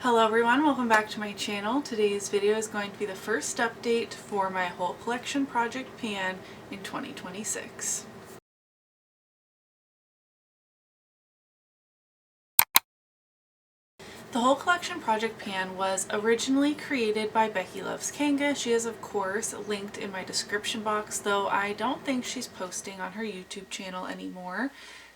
Hello everyone, welcome back to my channel. Today's video is going to be the first update for my whole collection project pan in 2026. The whole collection project pan was originally created by Becky Loves Singe. She is of course linked in my description box, though I don't think she's posting on her YouTube channel anymore.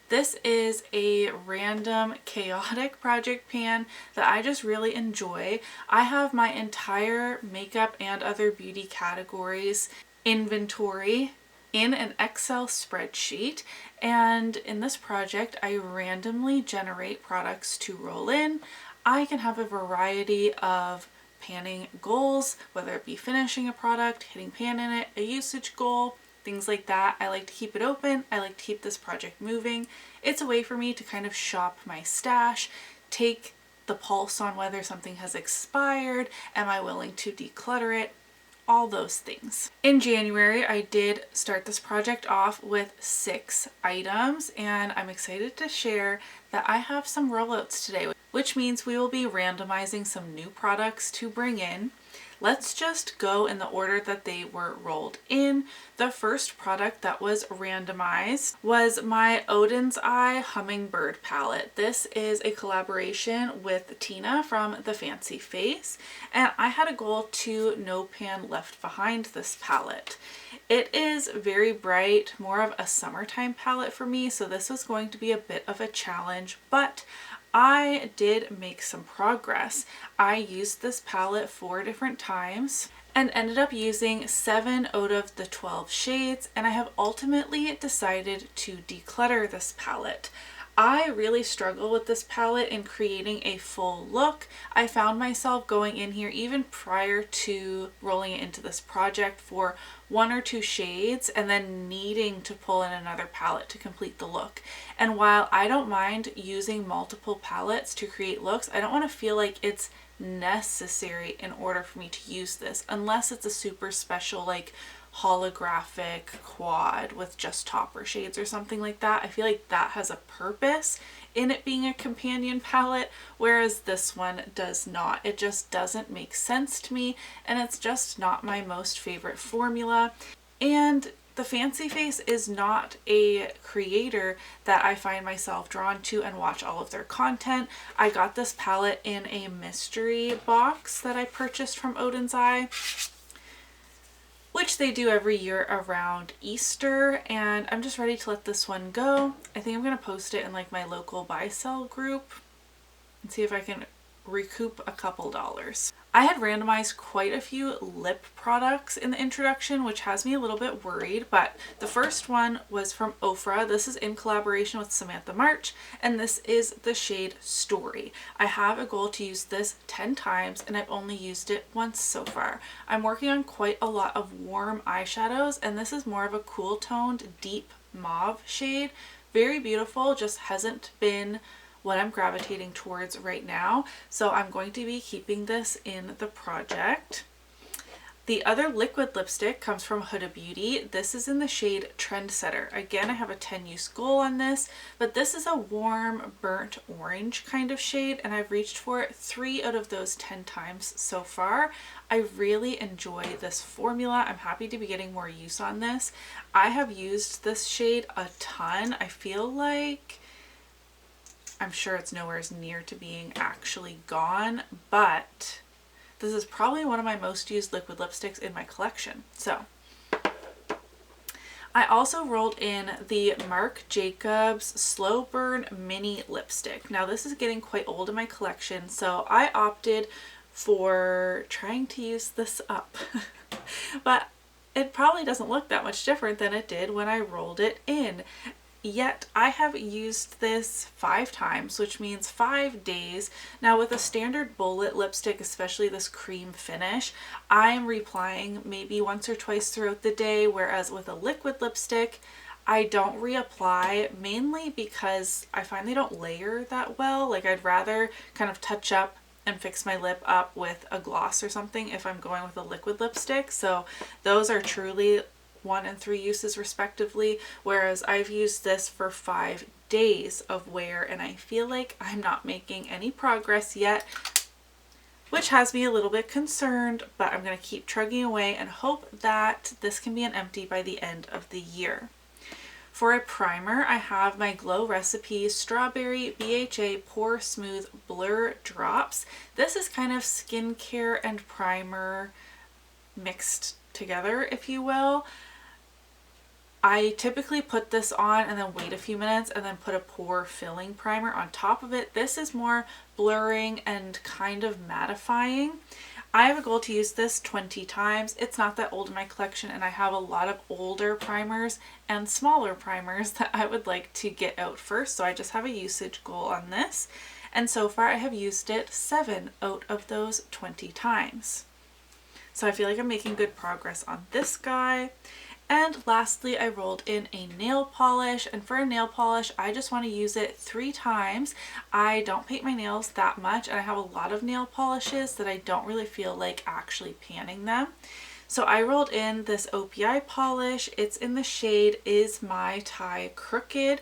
This is a random chaotic project pan that I just really enjoy. I have my entire makeup and other beauty categories inventory in an Excel spreadsheet, and in this project I randomly generate products to roll in. I can have a variety of panning goals, whether it be finishing a product, hitting pan in it, a usage goal, things like that. I like to keep it open. I like to keep this project moving. It's a way for me to kind of shop my stash, take the pulse on whether something has expired, am I willing to declutter it, all those things. In January, I did start this project off with 6 items, and I'm excited to share that I have some rollouts today, which means we will be randomizing some new products to bring in. Let's just go in the order that they were rolled in. The first product that was randomized was my Oden's Eye Hummingbird palette. This is a collaboration with Tina from The Fancy Face, and I had a goal to no pan left behind this palette. It is very bright, more of a summertime palette for me, so this was going to be a bit of a challenge, but I did make some progress. I used this palette 4 different times and ended up using 7 out of the 12 shades, and I have ultimately decided to declutter this palette. I really struggle with this palette in creating a full look. I found myself going in here even prior to rolling it into this project for 1 or 2 shades and then needing to pull in another palette to complete the look. And while I don't mind using multiple palettes to create looks, I don't want to feel like it's necessary in order for me to use this, unless it's a super special like holographic quad with just topper shades or something like that. I feel like that has a purpose in it being a companion palette, whereas this one does not. It just doesn't make sense to me, and it's just not my most favorite formula. And The Fancy Face is not a creator that I find myself drawn to and watch all of their content. I got this palette in a mystery box that I purchased from Oden's Eye, which they do every year around Easter, and I'm just ready to let this one go. I think I'm going to post it in like my local buy sell group and see if I can recoup a couple dollars. I had randomized quite a few lip products in the introduction, which has me a little bit worried, but the first one was from Ofra. This is in collaboration with Samantha March, and this is the shade Story. I have a goal to use this 10 times, and I've only used it once so far. I'm working on quite a lot of warm eyeshadows, and this is more of a cool toned, deep mauve shade. Very beautiful, just hasn't been what I'm gravitating towards right now, so I'm going to be keeping this in the project. The other liquid lipstick comes from Huda Beauty. This is in the shade Trendsetter. Again, I have a 10 use goal on this, but this is a warm burnt orange kind of shade, and I've reached for it 3 out of those 10 times so far. I really enjoy this formula. I'm happy to be getting more use on this. I have used this shade a ton. I feel like I'm sure it's nowhere near to being actually gone, but this is probably one of my most used liquid lipsticks in my collection. So I also rolled in the Marc Jacobs Slow Burn Mini Lipstick. Now this is getting quite old in my collection, so I opted for trying to use this up. But it probably doesn't look that much different than it did when I rolled it in. Yet I have used this 5 times, which means 5 days. Now with a standard bullet lipstick, especially this cream finish, I'm reapplying maybe once or twice throughout the day, whereas with a liquid lipstick, I don't reapply, mainly because I find they don't layer that well. Like I'd rather kind of touch up and fix my lip up with a gloss or something if I'm going with a liquid lipstick. So those are truly 1 and 3 uses respectively, whereas I've used this for 5 days of wear, and I feel like I'm not making any progress yet. which has me a little bit concerned, but I'm going to keep trugging away and hope that this can be an empty by the end of the year. For a primer, I have my Glow Recipe Strawberry BHA Pore Smooth Blur Drops. This is kind of skincare and primer mixed together, if you will. I typically put this on and then wait a few minutes and then put a pore filling primer on top of it. This is more blurring and kind of mattifying. I have a goal to use this 20 times. It's not that old in my collection, and I have a lot of older primers and smaller primers that I would like to get out first. So I just have a usage goal on this. And so far I have used it 7 out of those 20 times. So I feel like I'm making good progress on this guy. And lastly, I rolled in a nail polish, and for a nail polish, I just want to use it 3 times. I don't paint my nails that much, and I have a lot of nail polishes that I don't really feel like actually panning them. So I rolled in this OPI polish. It's in the shade Is My Tie Crooked,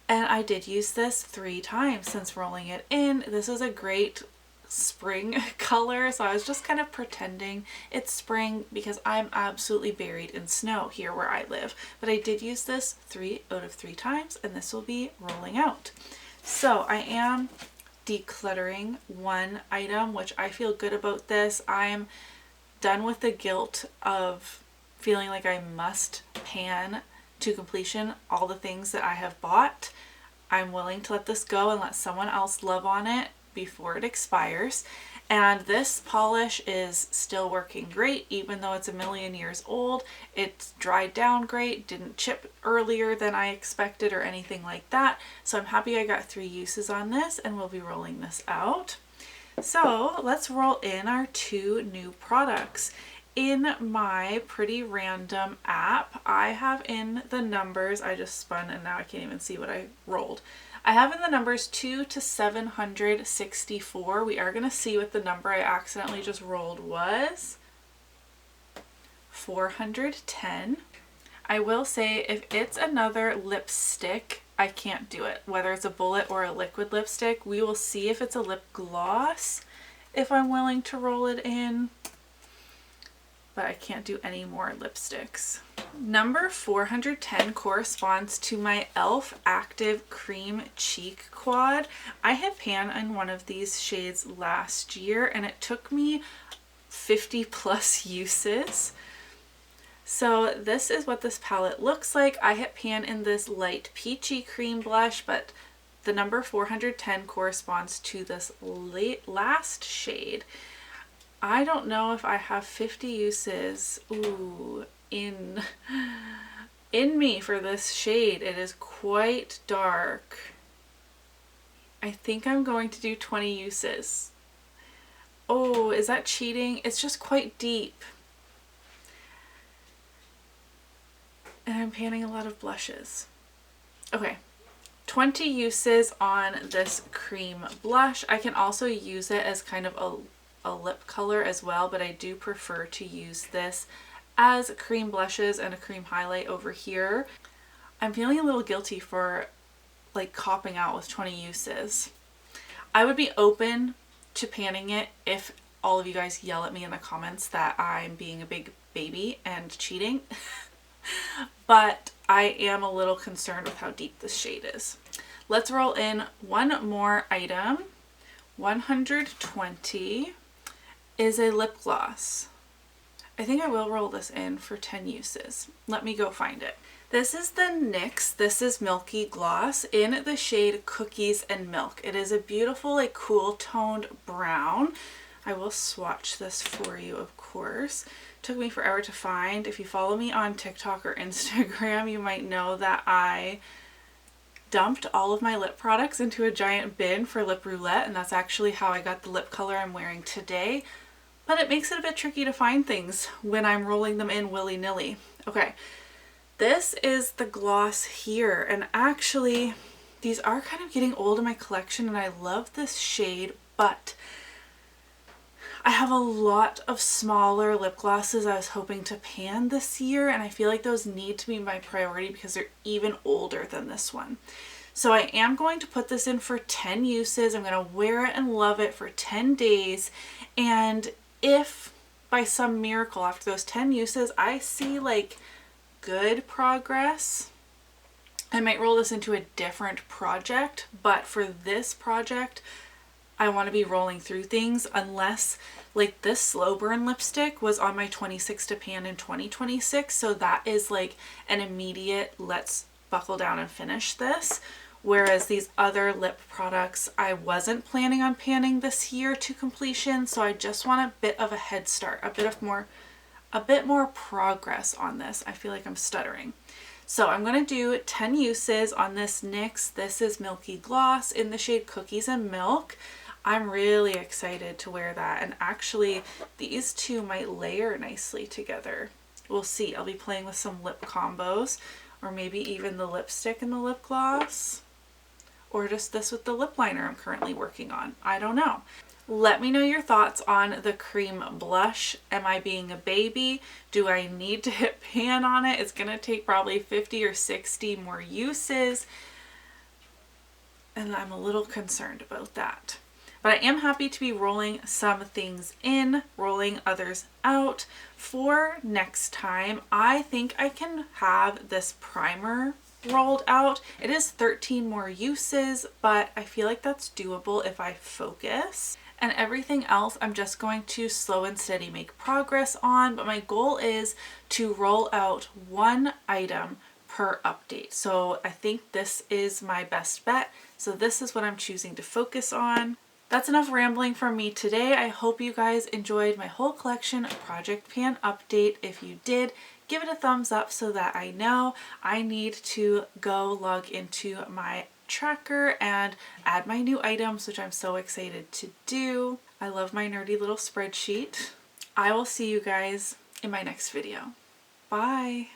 and I did use this 3 times since rolling it in. This is a great spring color, so I was just kind of pretending it's spring because I'm absolutely buried in snow here where I live. But I did use this 3 out of 3 times, and this will be rolling out. So I am decluttering one item, which I feel good about this. I'm done with the guilt of feeling like I must pan to completion all the things that I have bought. I'm willing to let this go and let someone else love on it before it expires. And this polish is still working great, even though it's a million years old. It's dried down great, didn't chip earlier than I expected or anything like that. So I'm happy I got 3 uses on this, and we'll be rolling this out. So let's roll in our 2 new products. In my Pretty Random app, I have in the numbers, I just spun and now I can't even see what I rolled. I have in the numbers 2 to 764. We are going to see what the number I accidentally just rolled was. 410. I will say if it's another lipstick, I can't do it. Whether it's a bullet or a liquid lipstick, we will see if it's a lip gloss if I'm willing to roll it in. But I can't do any more lipsticks. Number 410 corresponds to my e.l.f. Active Cream Cheek Quad. I had pan in one of these shades last year, and it took me 50 plus uses. So this is what this palette looks like. I hit pan in this light peachy cream blush, but the number 410 corresponds to this last shade. I don't know if I have 50 uses in me for this shade. It is quite dark. I think I'm going to do 20 uses. Oh, is that cheating? It's just quite deep. And I'm panning a lot of blushes. Okay, 20 uses on this cream blush. I can also use it as kind of a lip color as well, but I do prefer to use this as cream blushes and a cream highlight over here. I'm feeling a little guilty for like copping out with 20 uses. I would be open to panning it if all of you guys yell at me in the comments that I'm being a big baby and cheating. But I am a little concerned with how deep this shade is. Let's roll in one more item. 120 is a lip gloss. I think I will roll this in for 10 uses. Let me go find it. This is the NYX. This is Milky Gloss in the shade Cookies and Milk. It is a beautiful, like, cool toned brown. I will swatch this for you, of course. Took me forever to find. If you follow me on TikTok or Instagram, you might know that I dumped all of my lip products into a giant bin for lip roulette, and that's actually how I got the lip color I'm wearing today. But it makes it a bit tricky to find things when I'm rolling them in willy-nilly. Okay, this is the gloss here, and actually these are kind of getting old in my collection, and I love this shade, but I have a lot of smaller lip glosses I was hoping to pan this year, and I feel like those need to be my priority because they're even older than this one. So I am going to put this in for 10 uses. I'm going to wear it and love it for 10 days. And if by some miracle after those 10 uses I see like good progress, I might roll this into a different project. But for this project, I want to be rolling through things, unless like this slow burn lipstick was on my 26 to pan in 2026. So that is like an immediate, let's buckle down and finish this. Whereas these other lip products, I wasn't planning on panning this year to completion. So I just want a bit of a head start, a bit more progress on this. I feel like I'm stuttering. So I'm going to do 10 uses on this NYX. This is Milky Gloss in the shade Cookies and Milk. I'm really excited to wear that. And actually, these two might layer nicely together. We'll see. I'll be playing with some lip combos, or maybe even the lipstick and the lip gloss, or just this with the lip liner I'm currently working on. I don't know. Let me know your thoughts on the cream blush. Am I being a baby? Do I need to hit pan on it? It's going to take probably 50 or 60 more uses, and I'm a little concerned about that. But I am happy to be rolling some things in, rolling others out. For next time, I think I can have this primer rolled out. It is 13 more uses, but I feel like that's doable if I focus. And everything else I'm just going to slow and steady make progress on, but my goal is to roll out one item per update. So I think this is my best bet. So this is what I'm choosing to focus on. That's enough rambling from me today. I hope you guys enjoyed my whole collection Project Pan update. If you did, give it a thumbs up so that I know I need to go log into my tracker and add my new items, which I'm so excited to do. I love my nerdy little spreadsheet. I will see you guys in my next video. Bye!